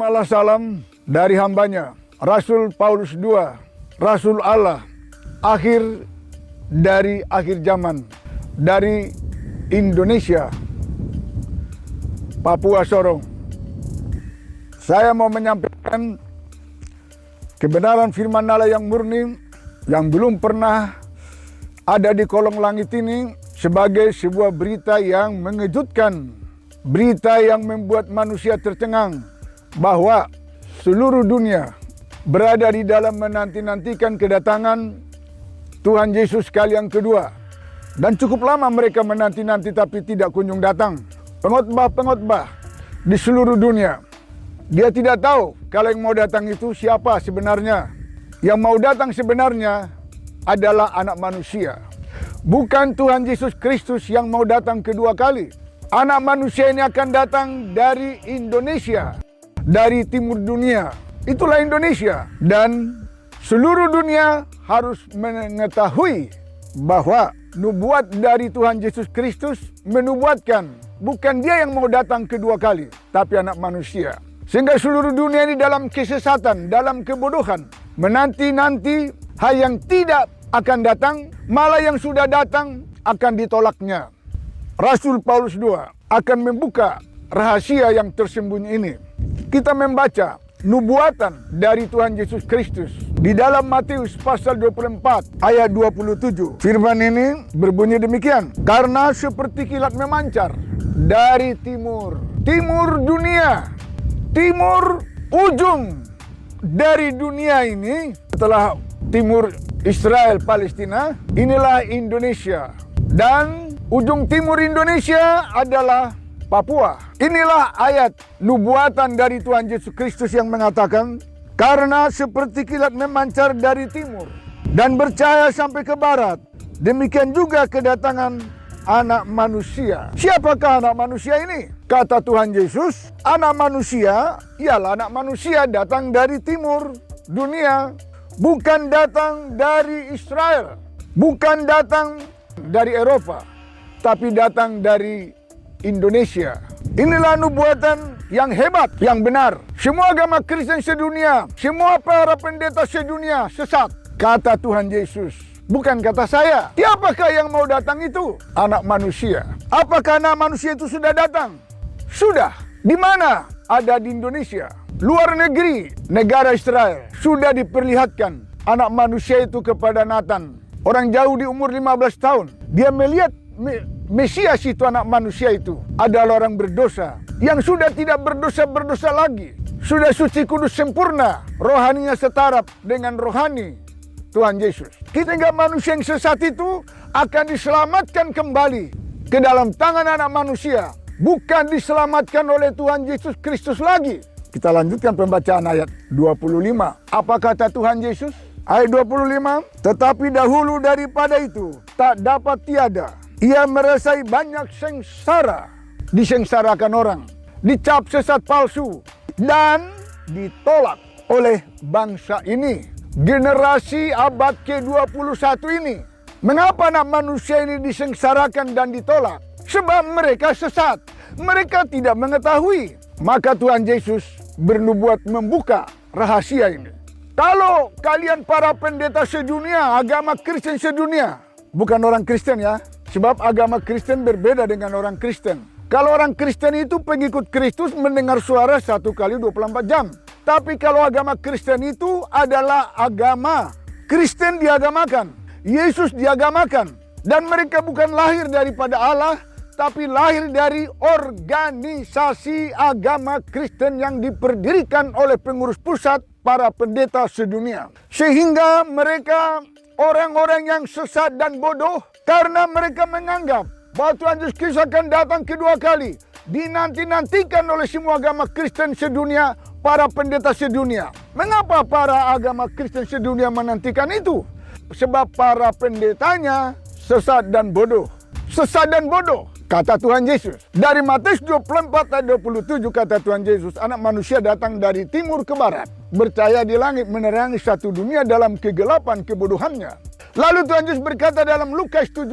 terimalah salam dari hambanya, Rasul Paulus II, Rasul Allah, akhir dari akhir zaman, dari Indonesia, Papua Sorong. Saya mau menyampaikan kebenaran firman Allah yang murni, yang belum pernah ada di kolong langit ini, sebagai sebuah berita yang mengejutkan. Berita yang membuat manusia tercengang bahwa seluruh dunia berada di dalam menanti-nantikan kedatangan Tuhan Yesus kali yang kedua. Dan cukup lama mereka menanti-nanti tapi tidak kunjung datang. Pengkhotbah-pengkhotbah di seluruh dunia, dia tidak tahu kalau yang mau datang itu siapa sebenarnya. Yang mau datang sebenarnya adalah anak manusia. Bukan Tuhan Yesus Kristus yang mau datang kedua kali. Anak manusia ini akan datang dari Indonesia, dari timur dunia. Itulah Indonesia. Dan seluruh dunia harus mengetahui bahwa nubuat dari Tuhan Yesus Kristus menubuatkan bukan dia yang mau datang kedua kali, tapi anak manusia. Sehingga seluruh dunia ini dalam kesesatan, dalam kebodohan, menanti-nanti hal yang tidak akan datang, malah yang sudah datang akan ditolaknya. Rasul Paulus II akan membuka rahasia yang tersembunyi ini. Kita membaca nubuatan dari Tuhan Yesus Kristus di dalam Matius pasal 24 ayat 27. Firman ini berbunyi demikian. Karena seperti kilat memancar dari timur dunia, timur ujung dari dunia ini, setelah timur Israel Palestina, inilah Indonesia. Dan ujung timur Indonesia adalah Papua. Inilah ayat nubuatan dari Tuhan Yesus Kristus yang mengatakan, karena seperti kilat memancar dari timur dan bercahaya sampai ke barat, demikian juga kedatangan anak manusia. Siapakah anak manusia ini? Kata Tuhan Yesus, anak manusia ialah anak manusia datang dari timur dunia, bukan datang dari Israel, bukan datang dari Eropa, tapi datang dari Indonesia. Inilah nubuatan yang hebat, yang benar. Semua agama Kristen sedunia, semua para pendeta sedunia sesat. Kata Tuhan Yesus, bukan kata saya. Siapakah yang mau datang itu? Anak manusia. Apakah anak manusia itu sudah datang? Sudah. Di mana? Ada di Indonesia. Luar negeri, negara Israel, sudah diperlihatkan anak manusia itu kepada Nathan. Orang jauh di umur 15 tahun. Dia melihat Mesias itu, anak manusia itu adalah orang berdosa. Yang sudah tidak berdosa lagi. Sudah suci, kudus, sempurna. Rohaninya setaraf dengan rohani Tuhan Yesus. Kita enggak, manusia yang sesat itu akan diselamatkan kembali ke dalam tangan anak manusia. Bukan diselamatkan oleh Tuhan Yesus Kristus lagi. Kita lanjutkan pembacaan ayat 25. Apa kata Tuhan Yesus? Ayat 25, tetapi dahulu daripada itu tak dapat tiada. Ia merasai banyak sengsara, disengsarakan orang, dicap sesat palsu, dan ditolak oleh bangsa ini. Generasi abad ke-21 ini. Mengapa anak manusia ini disengsarakan dan ditolak? Sebab mereka sesat. Mereka tidak mengetahui. Maka Tuhan Yesus bernubuat membuka rahasia ini. Kalau kalian para pendeta sedunia, agama Kristen sedunia, bukan orang Kristen ya, sebab agama Kristen berbeda dengan orang Kristen. Kalau orang Kristen itu pengikut Kristus mendengar suara 1 kali 24 jam. Tapi kalau agama Kristen itu adalah agama Kristen diagamakan, Yesus diagamakan. Dan mereka bukan lahir daripada Allah, tapi lahir dari organisasi agama Kristen yang diperdirikan oleh pengurus pusat, para pendeta sedunia. Sehingga mereka orang-orang yang sesat dan bodoh, karena mereka menganggap bahwa Tuhan Yesus Kristus akan datang kedua kali. Dinanti-nantikan oleh semua agama Kristen sedunia, para pendeta sedunia. Mengapa para agama Kristen sedunia menantikan itu? Sebab para pendetanya sesat dan bodoh. Sesat dan bodoh. Kata Tuhan Yesus. Dari Matius 24 ayat 27 kata Tuhan Yesus, anak manusia datang dari timur ke barat, bercahaya di langit, menerangi satu dunia dalam kegelapan kebodohannya. Lalu Tuhan Yesus berkata dalam Lukas 17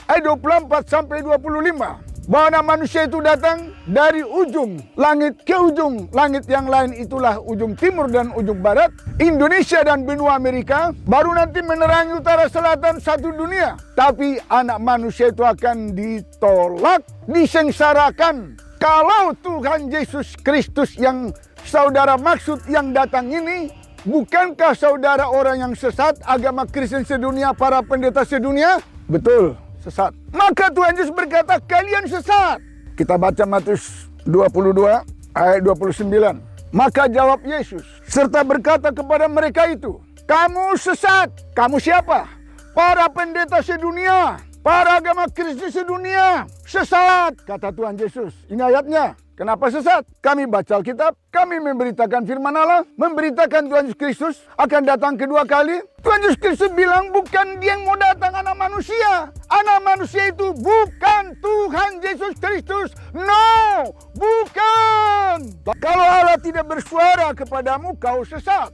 ayat 24 sampai 25, bahwa anak manusia itu datang dari ujung langit ke ujung langit yang lain, itulah ujung timur dan ujung barat, Indonesia dan benua Amerika, baru nanti menerangi utara selatan satu dunia. Tapi anak manusia itu akan ditolak, disengsarakan. Kalau Tuhan Yesus Kristus yang saudara maksud yang datang ini, bukankah saudara orang yang sesat, agama Kristen sedunia, para pendeta sedunia? Betul, sesat. Maka Tuhan Yesus berkata, kalian sesat. Kita baca Matius 22 ayat 29. Maka jawab Yesus serta berkata kepada mereka itu, kamu sesat. Kamu siapa? Para pendeta sedunia, para agama Kristen sedunia. Sesat, kata Tuhan Yesus. Ini ayatnya. Kenapa sesat? Kami baca Alkitab, kami memberitakan firman Allah, memberitakan Tuhan Yesus Kristus akan datang kedua kali. Tuhan Yesus Kristus bilang bukan dia yang mau datang, anak manusia. Anak manusia itu bukan Tuhan Yesus Kristus. No, bukan. Kalau Allah tidak bersuara kepadamu, kau sesat.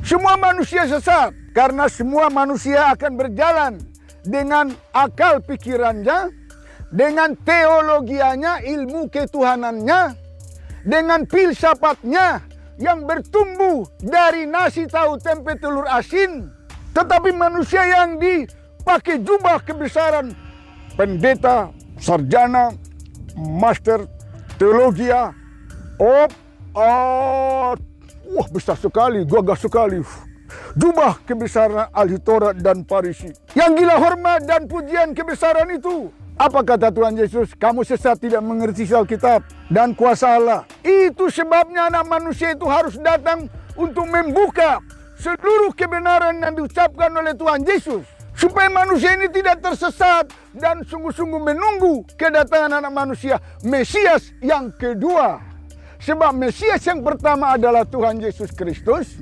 Semua manusia sesat, karena semua manusia akan berjalan dengan akal pikirannya, dengan teologianya, ilmu ketuhanannya, dengan filsafatnya yang bertumbuh dari nasi tahu tempe telur asin. Tetapi manusia yang dipakai jubah kebesaran, pendeta, sarjana, master, teologia, wah besar sekali, gagah sekali. Jubah kebesaran ahli Taurat dan Farisi, yang gila hormat dan pujian kebesaran itu. Apa kata Tuhan Yesus? Kamu sesat, tidak mengerti Alkitab dan kuasa Allah. Itu sebabnya anak manusia itu harus datang untuk membuka seluruh kebenaran yang diucapkan oleh Tuhan Yesus, supaya manusia ini tidak tersesat dan sungguh-sungguh menunggu kedatangan anak manusia, Mesias yang kedua. Sebab Mesias yang pertama adalah Tuhan Yesus Kristus,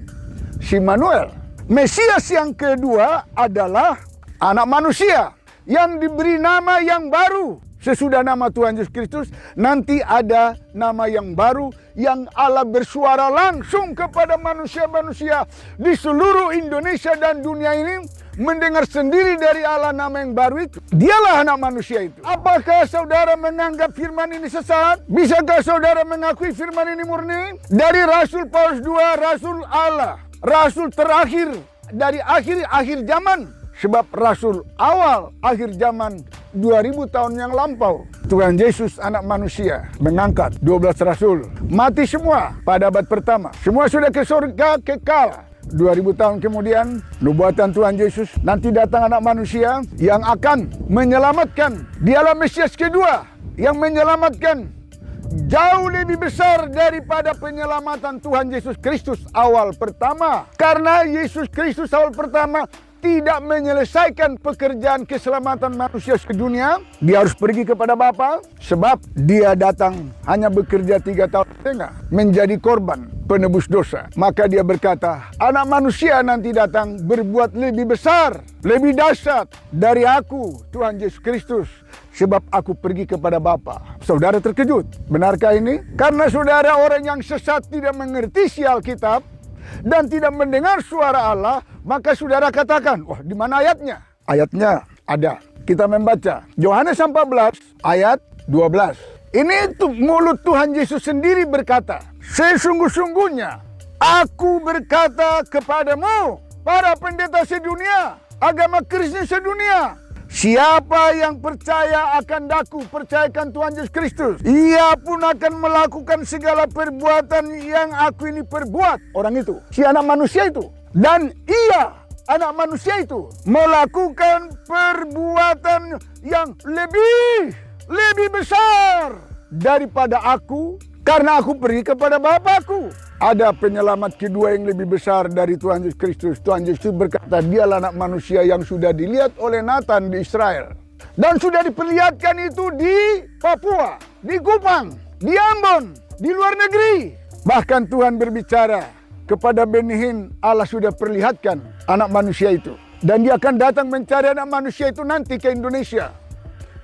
si Immanuel. Mesias yang kedua adalah anak manusia yang diberi nama yang baru. Sesudah nama Tuhan Yesus Kristus, nanti ada nama yang baru yang Allah bersuara langsung kepada manusia-manusia di seluruh Indonesia dan dunia ini, mendengar sendiri dari Allah nama yang baru itu. Dialah anak manusia itu. Apakah saudara menganggap firman ini sesat? Bisakah saudara mengakui firman ini murni? Dari Rasul Paulus II, Rasul Allah, Rasul terakhir dari akhir zaman. Sebab Rasul awal akhir zaman 2000 tahun yang lampau. Tuhan Yesus anak manusia mengangkat 12 Rasul. Mati semua pada abad pertama. Semua sudah ke surga kekal. 2000 tahun kemudian, nubuatan Tuhan Yesus, nanti datang anak manusia yang akan menyelamatkan. Dialah Mesias kedua yang menyelamatkan jauh lebih besar daripada penyelamatan Tuhan Yesus Kristus awal pertama. Karena Yesus Kristus awal pertama tidak menyelesaikan pekerjaan keselamatan manusia sedunia, dia harus pergi kepada Bapa, sebab dia datang hanya bekerja 3,5 tahun menjadi korban penebus dosa. Maka dia berkata, anak manusia nanti datang berbuat lebih besar, lebih dahsyat dari aku, Tuhan Yesus Kristus, sebab aku pergi kepada Bapa. Saudara terkejut, benarkah ini? Karena saudara orang yang sesat, tidak mengerti isi Alkitab dan tidak mendengar suara Allah, maka saudara katakan, wah, di mana ayatnya? Ayatnya ada. Kita membaca Yohanes 14 ayat 12. Ini itu mulut Tuhan Yesus sendiri berkata, sesungguh-sungguhnya aku berkata kepadamu, para pendeta sedunia, agama Kristen sedunia, siapa yang percaya akan daku, percayakan Tuhan Yesus Kristus, ia pun akan melakukan segala perbuatan yang aku ini perbuat. Orang itu, si anak manusia itu. Dan ia, anak manusia itu, melakukan perbuatan yang lebih besar daripada aku, karena aku pergi kepada Bapakku. Ada penyelamat kedua yang lebih besar dari Tuhan Yesus Kristus. Tuhan Yesus berkata, dialah anak manusia yang sudah dilihat oleh Nathan di Israel. Dan sudah diperlihatkan itu di Papua, di Kupang, di Ambon, di luar negeri. Bahkan Tuhan berbicara kepada Benny Hinn, Allah sudah perlihatkan anak manusia itu. Dan dia akan datang mencari anak manusia itu nanti ke Indonesia.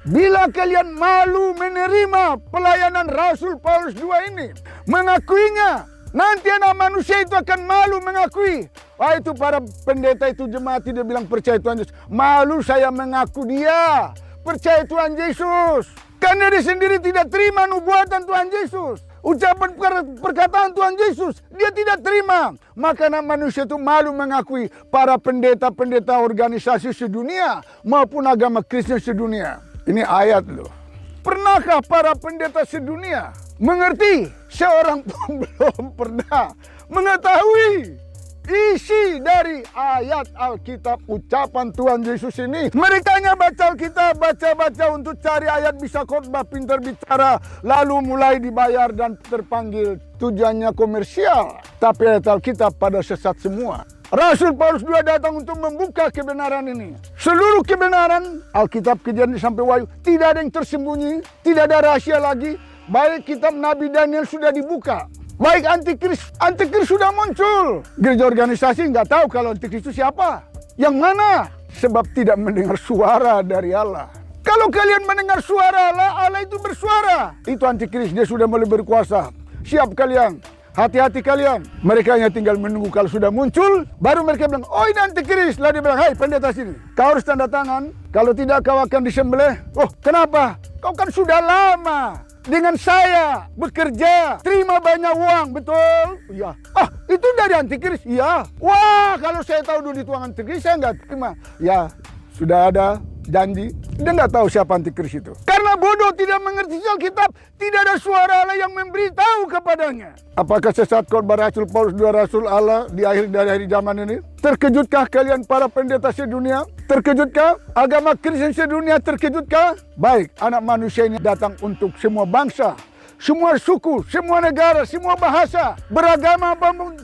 Bila kalian malu menerima pelayanan Rasul Paulus II ini, mengakuinya, nanti anak manusia itu akan malu mengakui. Wah, itu para pendeta itu, jemaat tidak bilang percaya Tuhan Yesus. Malu saya mengaku dia percaya Tuhan Yesus. Karena dia sendiri tidak terima nubuatan Tuhan Yesus. Ucapan perkataan Tuhan Yesus, dia tidak terima. Maka anak manusia itu malu mengakui para pendeta-pendeta organisasi sedunia maupun agama Kristen sedunia. Ini ayat loh. Pernahkah para pendeta sedunia mengerti? Seorang pun belum pernah mengetahui isi dari ayat Alkitab ucapan Tuhan Yesus ini. Mereka hanya baca Alkitab, baca-baca untuk cari ayat, bisa khotbah, pintar bicara, lalu mulai dibayar dan terpanggil. Tujuannya komersial. Tapi ayat Alkitab pada sesat semua. Rasul Paulus II datang untuk membuka kebenaran ini. Seluruh kebenaran Alkitab, Kejadian sampai Wahyu, tidak ada yang tersembunyi, tidak ada rahasia lagi. Baik kitab Nabi Daniel sudah dibuka. Baik antikris sudah muncul. Gereja organisasi nggak tahu kalau antikris itu siapa. Yang mana? Sebab tidak mendengar suara dari Allah. Kalau kalian mendengar suara Allah, Allah itu bersuara. Itu antikris, dia sudah mulai berkuasa. Siap kalian, hati-hati kalian. Mereka hanya tinggal menunggu kalau sudah muncul, baru mereka bilang, oh ini antikris. Lalu dia bilang, hai pendeta sini, kau harus tanda tangan. Kalau tidak kau akan disembelih. Oh kenapa? Kau kan sudah lama dengan saya bekerja, terima banyak uang, betul? Iya. Ah, itu dari antikris? Iya. Wah, kalau saya tahu dulu dituang antikris, saya nggak terima. Ya, sudah ada janji. Dia nggak tahu siapa antikris itu. Karena bodoh, tidak mengerti Alkitab, tidak ada suara Allah yang memberitahu kepadanya. Apakah sesat khotbah Rasul Paulus II Rasul Allah di akhir dari hari zaman ini? Terkejutkah kalian para pendeta sedunia? Terkejutkah? Agama Kristen sedunia terkejutkah? Baik, anak manusia ini datang untuk semua bangsa, semua suku, semua negara, semua bahasa, beragama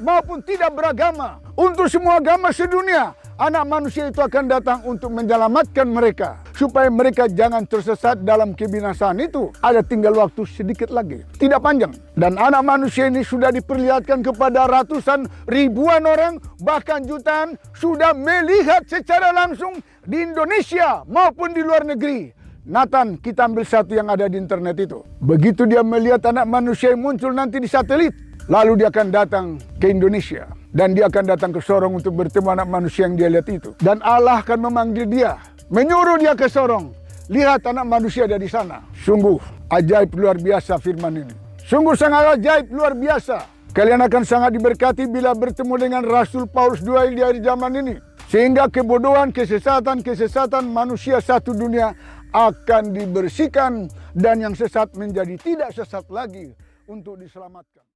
maupun tidak beragama. Untuk semua agama sedunia, anak manusia itu akan datang untuk menyelamatkan mereka. Supaya mereka jangan tersesat dalam kebinasaan itu. Ada tinggal waktu sedikit lagi, tidak panjang. Dan anak manusia ini sudah diperlihatkan kepada ratusan ribuan orang, bahkan jutaan, sudah melihat secara langsung di Indonesia maupun di luar negeri. Nathan, kita ambil satu yang ada di internet itu. Begitu dia melihat anak manusia yang muncul nanti di satelit, lalu dia akan datang ke Indonesia. Dan dia akan datang ke Sorong untuk bertemu anak manusia yang dia lihat itu. Dan Allah akan memanggil dia, menyuruh dia ke Sorong. Lihat anak manusia ada di sana. Sungguh ajaib luar biasa firman ini. Sungguh sangat ajaib luar biasa. Kalian akan sangat diberkati bila bertemu dengan Rasul Paulus II di akhir zaman ini. Sehingga kebodohan, kesesatan manusia satu dunia akan dibersihkan. Dan yang sesat menjadi tidak sesat lagi untuk diselamatkan.